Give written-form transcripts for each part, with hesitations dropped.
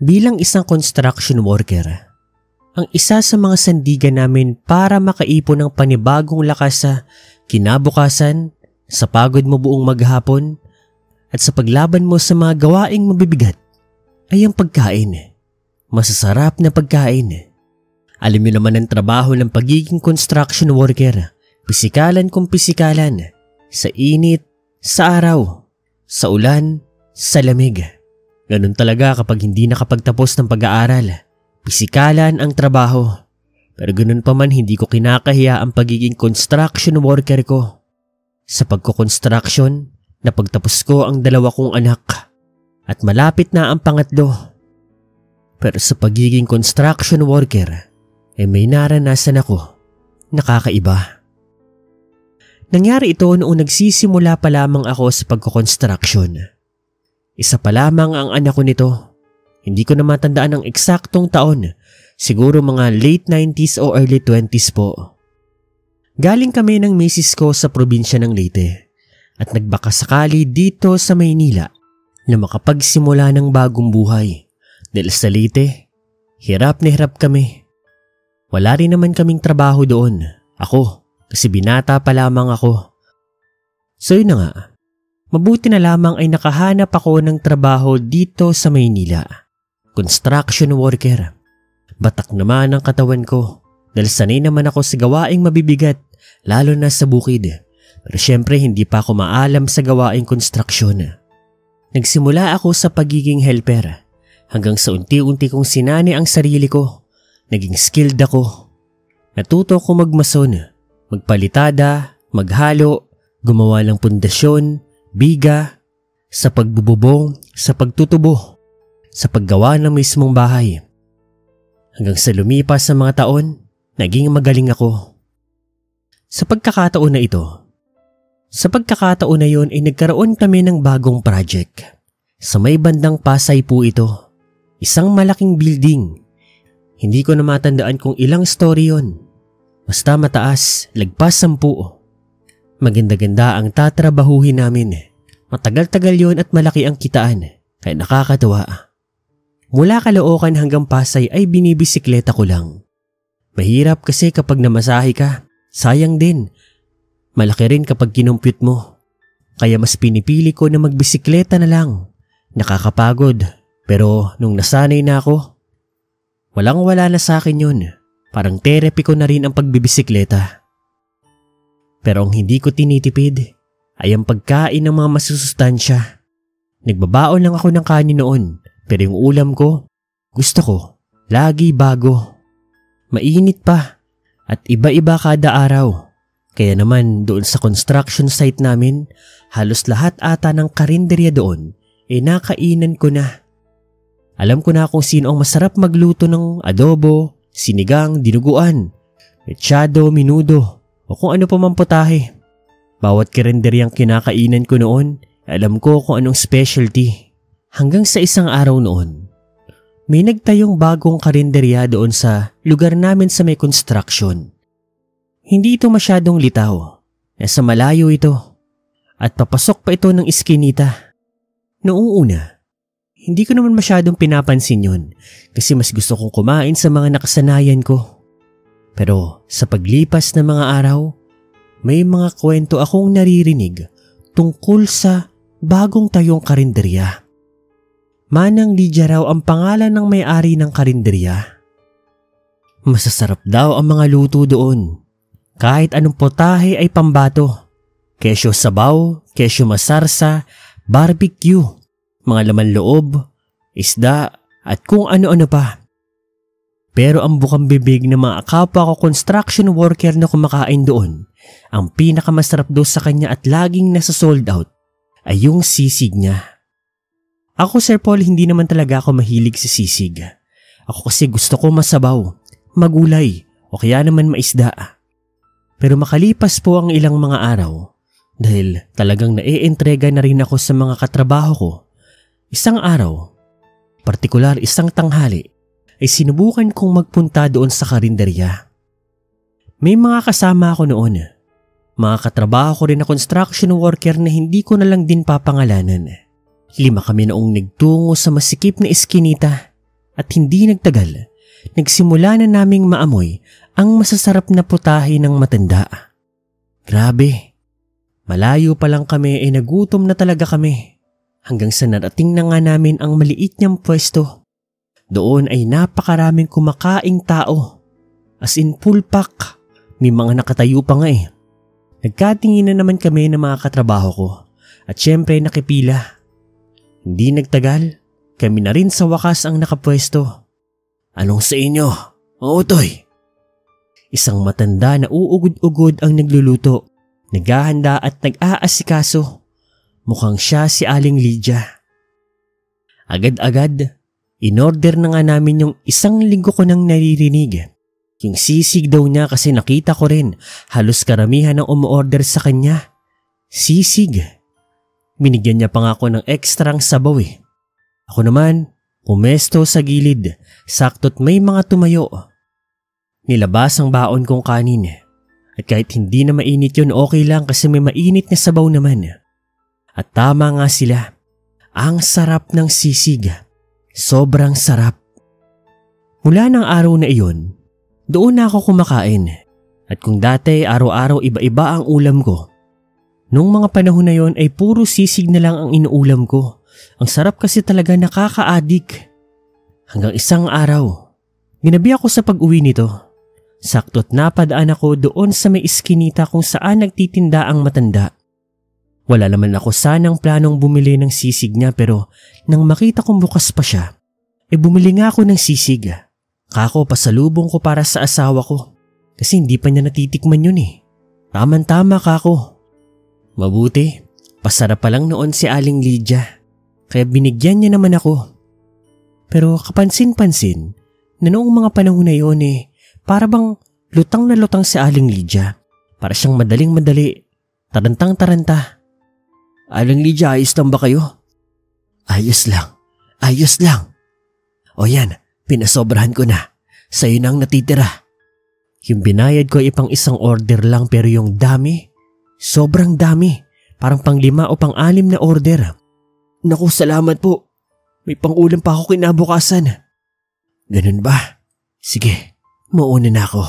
Bilang isang construction worker, ang isa sa mga sandigan namin para makaipon ng panibagong lakas sa kinabukasan, sa pagod mo buong maghapon, at sa paglaban mo sa mga gawaing mabibigat ay ang pagkain. Masasarap na pagkain. Alam niyo naman ang trabaho ng pagiging construction worker. Pisikalan kung pisikalan. Sa init, sa araw, sa ulan, sa lamig. Ganun talaga kapag hindi nakapagtapos ng pag-aaral. Pisikalan ang trabaho. Pero ganun pa man hindi ko kinakahiya ang pagiging construction worker ko. Sa pagko-construction, napagtapos ko ang 2 kong anak. At malapit na ang pangatlo. Pero sa pagiging construction worker, may naranasan ako. Nakakaiba. Nangyari ito noong nagsisimula pa lamang ako sa pagko-construction. Isa pa lamang ang anak ko nito. Hindi ko na matandaan ang eksaktong taon. Siguro mga late 90s o early 20s po. Galing kami ng misis ko sa probinsya ng Leyte at nagbakasakali dito sa Maynila na makapagsimula ng bagong buhay. Dahil sa Leyte, hirap na hirap kami. Wala rin naman kaming trabaho doon. Ako, kasi binata pa lamang ako. So yun na nga. Mabuti na lamang ay nakahanap ako ng trabaho dito sa Maynila. Construction worker. Batak naman ang katawan ko dahil sanay naman ako sa gawaing mabibigat lalo na sa bukid. Pero syempre hindi pa ako maalam sa gawaing construction. Nagsimula ako sa pagiging helper hanggang sa unti-unti kong sinani ang sarili ko. Naging skilled ako. Natuto ko magmason, magpalitada, maghalo, gumawa ng pundasyon, biga, sa pagbububong, sa pagtutubo, sa paggawa ng mismong bahay. Hanggang sa lumipas sa mga taon, naging magaling ako. Sa pagkakataon na yon ay nagkaroon kami ng bagong project. Sa may bandang Pasay po ito. Isang malaking building. Hindi ko na matandaan kung ilang story yon. Basta mataas, lagpas 10. Maganda-ganda ang tatrabahuhin namin. Matagal-tagal yon at malaki ang kitaan, kaya nakakatuwa. Mula Caloocan hanggang Pasay ay binibisikleta ko lang. Mahirap kasi kapag namasahe ka, sayang din. Malaki rin kapag kinumpute mo. Kaya mas pinipili ko na magbisikleta na lang. Nakakapagod, pero nung nasanay na ako, walang-wala na sa akin yun. Parang therapy ko na rin ang pagbibisikleta. Pero ang hindi ko tinitipid ay ang pagkain ng mga masusustansya. Nagbabaon lang ako ng kanin noon, pero yung ulam ko, gusto ko, lagi bago. Mainit pa at iba-iba kada araw. Kaya naman doon sa construction site namin, halos lahat ata ng karinderya doon nakainan ko na. Alam ko na kung sino ang masarap magluto ng adobo, sinigang, dinuguan, mechado, minudo, o kung ano pa man putahe. Bawat karinderyang kinakainan ko noon, alam ko kung anong specialty. Hanggang sa isang araw noon, may nagtayong bagong karinderya doon sa lugar namin sa may construction. Hindi ito masyadong litaw. Nasa malayo ito. At papasok pa ito ng iskinita. Noong una, hindi ko naman masyadong pinapansin yun kasi mas gusto kong kumain sa mga nakasanayan ko. Pero sa paglipas ng mga araw, may mga kwento akong naririnig tungkol sa bagong tayong karinderya. Manang Lydia raw ang pangalan ng may-ari ng karinderya. Masasarap daw ang mga luto doon. Kahit anong potahe ay pambato. Kesyo sabaw, kesyo masarsa, barbecue, mga laman loob, isda at kung ano-ano pa. Pero ang bukang bibig ng mga kapwa ko construction worker na kumakain doon, ang pinakamasarap daw sa kanya at laging nasa sold out ay yung sisig niya. Ako Sir Paul, hindi naman talaga ako mahilig sa sisig. Ako kasi gusto ko masabaw, magulay o kaya naman maisda. Pero makalipas po ang ilang mga araw, dahil talagang naientrega na rin ako sa mga katrabaho ko, isang araw, partikular isang tanghali, ay sinubukan kong magpunta doon sa karinderya. May mga kasama ako noon, mga katrabaho ko rin na construction worker na hindi ko na lang din papangalanan. 5 kami noong nagtungo sa masikip na iskinita At hindi nagtagal, nagsimula na naming maamoy ang masasarap na putahe ng matanda. Grabe, malayo pa lang kami ay nagutom na talaga kami. Hanggang sa narating na nga namin ang maliit niyang pwesto. Doon ay napakaraming kumakaing tao. As in full pack, may mga nakatayo pa nga eh. Nagkatingin na naman kami ng mga katrabaho ko at syempre nakipila. Hindi nagtagal, kami na rin sa wakas ang nakapwesto. Anong sa inyo? Utoy! Isang matanda na uugod-ugod ang nagluluto, naghahanda at nag-aasikaso. Mukhang siya si Aling Lydia. Agad-agad, in-order na nga namin yung 1 linggo ko nang naririnig. Yung sisig daw niya kasi nakita ko rin halos karamihan ang umu-order sa kanya. Sisig. Binigyan niya pa nga ako ng ekstrang sabaw eh. Ako naman, pumesto sa gilid, sakto't may mga tumayo. Nilabas ang baon kong kanin. At kahit hindi na mainit yun, okay lang kasi may mainit na sabaw naman. At tama nga sila. Ang sarap ng sisig. Sobrang sarap. Mula ng araw na iyon, doon na ako kumakain. At kung dati araw-araw iba-iba ang ulam ko, nung mga panahon na yon ay puro sisig na lang ang inuulam ko. Ang sarap kasi talaga, nakaka-addict. Hanggang isang araw, ginabi ako sa pag-uwi nito. Sakto't napadaan ako doon sa may iskinita kung saan nagtitinda ang matanda. Wala naman ako sanang planong bumili ng sisig niya pero nang makita kong bukas pa siya, bumili nga ako ng sisig. Kako, pasalubong ko para sa asawa ko kasi hindi pa niya natitikman yun eh. Tama-tama kako. Mabuti, pasarap pa lang noon si Aling Lydia kaya binigyan niya naman ako. Pero kapansin-pansin na noong mga panahon na yun para bang lutang na lutang si Aling Lydia. Para siyang madaling-madali, tarantang-taranta. Aling Lydia, ayos lang ba kayo? Ayos lang. O yan, pinasobrahan ko na. Sa'yo nang natitira. Yung binayad ko ay pang 1 order lang pero yung dami, sobrang dami. Parang pang 5 o pang 6 na order. Naku, salamat po. May pang-ulam pa ako kinabukasan. Ganun ba? Sige. Mauna na ako.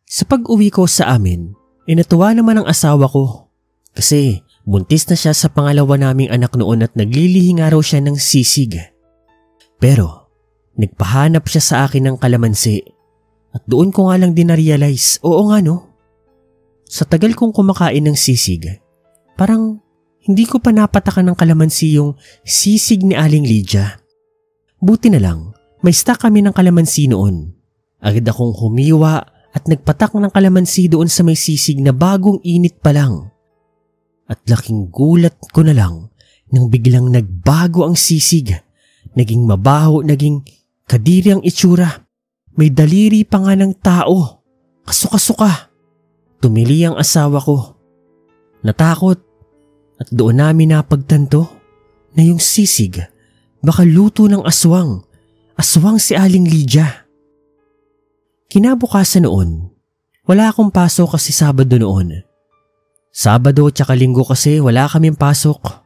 Sa pag-uwi ko sa amin, natuwa naman ang asawa ko. Kasi buntis na siya sa pangalawa naming anak noon at naglilihi nga raw siya ng sisig. Pero nagpahanap siya sa akin ng kalamansi. At doon ko nga lang din na-realize, oo nga no. Sa tagal kong kumakain ng sisig, parang hindi ko pa napatakan ng kalamansi yung sisig ni Aling Lydia. Buti na lang, may stock kami ng kalamansi noon. Agad akong humiwa at nagpatak ng kalamansi doon sa may sisig na bagong init pa lang. At laking gulat ko na lang nang biglang nagbago ang sisig. Naging mabaho, naging kadiri ang itsura. May daliri pa nga ng tao. Kasuka-suka. Tumili ang asawa ko. Natakot at doon namin napagtanto na yung sisig baka luto ng aswang. Aswang si Aling Lydia. Kinabukasan noon, wala akong pasok kasi Sabado noon. Sabado tsaka Linggo kasi wala kaming pasok.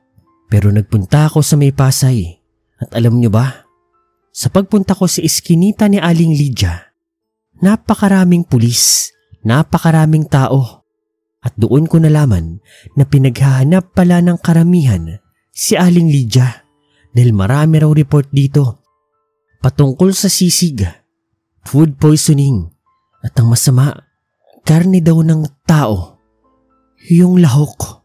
Pero nagpunta ako sa may Pasay. At alam nyo ba? Sa pagpunta ko sa iskinita ni Aling Lydia, napakaraming pulis, napakaraming tao. At doon ko nalaman na pinaghahanap pala ng karamihan si Aling Lydia dahil marami raw report dito patungkol sa sisig. Food poisoning at ang masama, karne daw ng tao, yung lahok.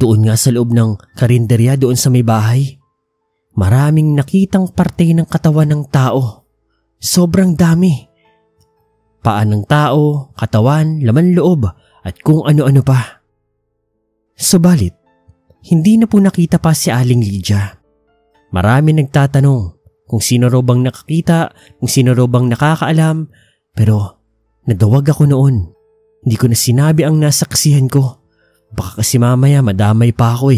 Doon nga sa loob ng karinderya doon sa may bahay, maraming nakitang parte ng katawan ng tao. Sobrang dami. Paa ng tao, katawan, laman loob at kung ano-ano pa. Subalit, hindi na po nakita pa si Aling Lydia. Marami nagtatanong kung sino raw bang nakakita, kung sino raw bang nakakaalam, pero nadawag ako noon. Hindi ko na sinabi ang nasaksihan ko. Baka kasi mamaya madamay pa ako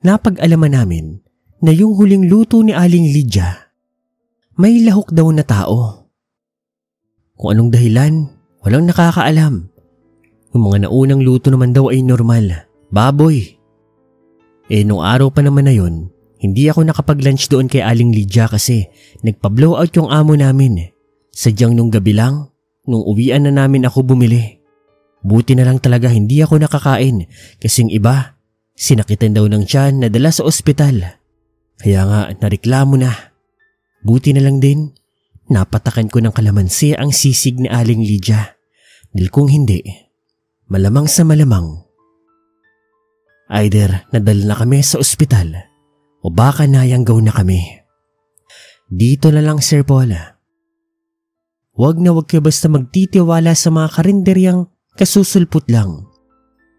Napag-alaman namin na yung huling luto ni Aling Lydia, may lahok daw na tao. Kung anong dahilan, walang nakakaalam. Yung mga naunang luto naman daw ay normal, baboy. Nung araw pa naman na yun, Hindi ako nakapag-lunch doon kay Aling Lydia kasi nagpa-blowout yung amo namin. Sadyang nung gabi lang, nung uwian na namin ako bumili. Buti na lang talaga hindi ako nakakain kasing iba, sinakitan daw ng tiyan na dala sa ospital. Kaya nga nareklamo na. Buti na lang din, napatakan ko ng kalamansi ang sisig ni Aling Lydia. Dahil kung hindi, malamang sa malamang, either nadala na kami sa ospital o baka nayanggaw na kami. Dito na lang, Sir Paul. Huwag na huwag kayo basta magtitiwala sa mga karinderyang kasusulput lang.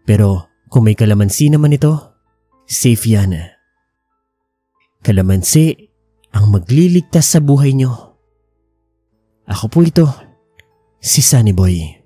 Pero kung may kalamansi naman ito, safe yan. Kalamansi ang magliligtas sa buhay nyo. Ako po ito, si Sunny Boy.